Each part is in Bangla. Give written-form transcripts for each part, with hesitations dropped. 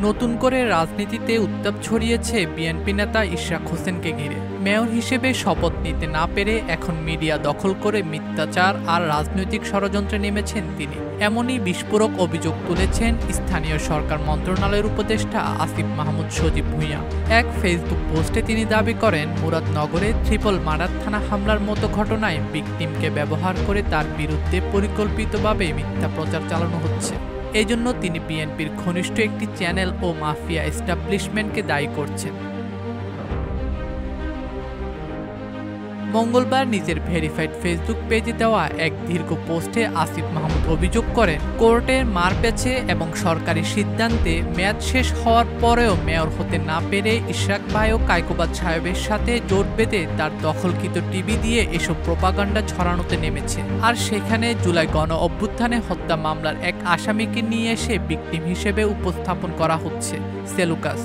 নতুন করে রাজনীতিতে উত্তাপ ছড়িয়েছে বিএনপি নেতা ইশরাক হোসেনকে ঘিরে। মেয়র হিসেবে শপথ নিতে না পেরে এখন মিডিয়া দখল করে মিথ্যাচার আর রাজনৈতিক ষড়যন্ত্রে নেমেছেন তিনি। এমনই বিস্ফোরক অভিযোগ তুলেছেন স্থানীয় সরকার মন্ত্রণালয়ের উপদেষ্টা আসিফ মাহমুদ সজীব ভূঁইয়া। এক ফেসবুক পোস্টে তিনি দাবি করেন, মুরাদনগরে ট্রিপল মার্ডার থানা হামলার মতো ঘটনায় ভিকটিমকে ব্যবহার করে তার বিরুদ্ধে পরিকল্পিতভাবে মিথ্যা প্রচার চালানো হচ্ছে। এজন্য তিনি বিএনপির ঘনিষ্ঠ একটি চ্যানেল ও মাফিয়া এস্টাবলিশমেন্টকে দায়ী করছেন। মঙ্গলবার নিজের ভেরিফাইড ফেসবুক পেজে দেওয়া এক দীর্ঘ পোস্টে আসিফ মাহমুদ অভিযোগ করেন, কোর্টের মারপ্যাচে এবং সরকারি সিদ্ধান্তে মেয়াদ শেষ হওয়ার পরেও মেয়র হতে না পেরে ইশরাক ভাই ও কায়কোবাদ সাহেবের সাথে জোট বেঁধে তার দখলকৃত টিভি দিয়ে এসব প্রোপাগান্ডা ছড়ানোতে নেমেছে। আর সেখানে জুলাই গণ অভ্যুত্থানে হত্যা মামলার এক আসামিকে নিয়ে এসে ভিকটিম হিসেবে উপস্থাপন করা হচ্ছে সেলুকাস।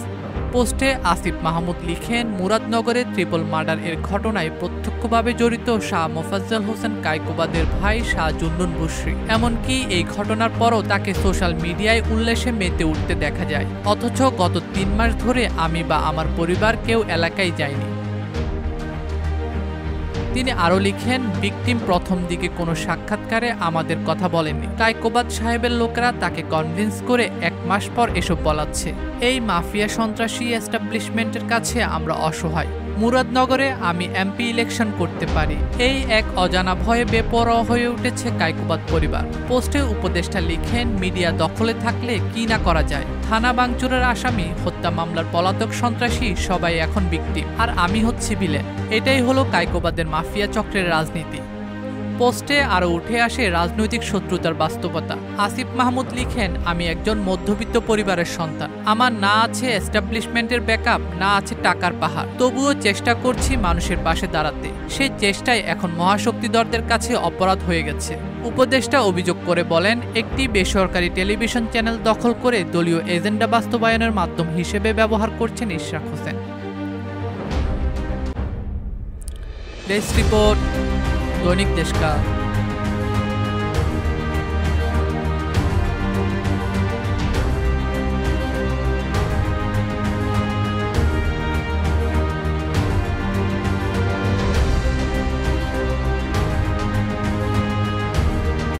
পোস্টে আসিফ মাহমুদ লিখেন, মুরাদনগরে ট্রিপল মার্ডার এর ঘটনায় প্রত্যক্ষভাবে জড়িত শাহ মোফাজ্জল হোসেন কায়কোবাদের ভাই শাহ জুন্নুন বুশরি। এমনকি এই ঘটনার পরও তাকে সোশ্যাল মিডিয়ায় উল্লাসে মেতে উঠতে দেখা যায়, অথচ গত ৩ মাস ধরে আমি বা আমার পরিবার কেউ এলাকায় যায়নি। তিনি আরও লিখেন, ভিকটিম প্রথম দিকে কোনো সাক্ষাৎকারে আমাদের কথা বলেননি। কায়কোবাদ সাহেবের লোকেরা তাকে কনভিন্স করে ১ মাস পর এসব বলাচ্ছে। এই মাফিয়া সন্ত্রাসী এস্টাবলিশমেন্টের কাছে আমরা অসহায়। মুরাদনগরে আমি এমপি ইলেকশন করতে পারি, এই এক অজানা ভয়ে বেপরোয়া হয়ে উঠেছে কায়কোবাদ পরিবার। পোস্টে উপদেষ্টা লিখেন, মিডিয়া দখলে থাকলে কি না করা যায়। থানা ভাঙচুরের আসামি, হত্যা মামলার পলাতক সন্ত্রাসী সবাই এখন ভিকটিম, আর আমি হচ্ছি ভিলেন। এটাই হলো কায়কোবাদের মাফিয়া চক্রের রাজনীতি। পোস্টে আরও উঠে আসে রাজনৈতিক শত্রুতার বাস্তবতা। আসিফ মাহমুদ লিখেন, আমি একজন মধ্যবিত্ত পরিবারের সন্তান। আমার না আছে এস্টাবলিশমেন্টের ব্যাকআপ, না আছে টাকার পাহাড়। তবুও চেষ্টা করছি মানুষের পাশে দাঁড়াতে। সেই চেষ্টায় এখন মহাশক্তিধরদের কাছে অপরাধ হয়ে গেছে। উপদেষ্টা অভিযোগ করে বলেন, একটি বেসরকারি টেলিভিশন চ্যানেল দখল করে দলীয় এজেন্ডা বাস্তবায়নের মাধ্যম হিসেবে ব্যবহার করছেন ইশরাক হোসেন। ডেস্ক রিপোর্ট, দৈনিক দেশকা।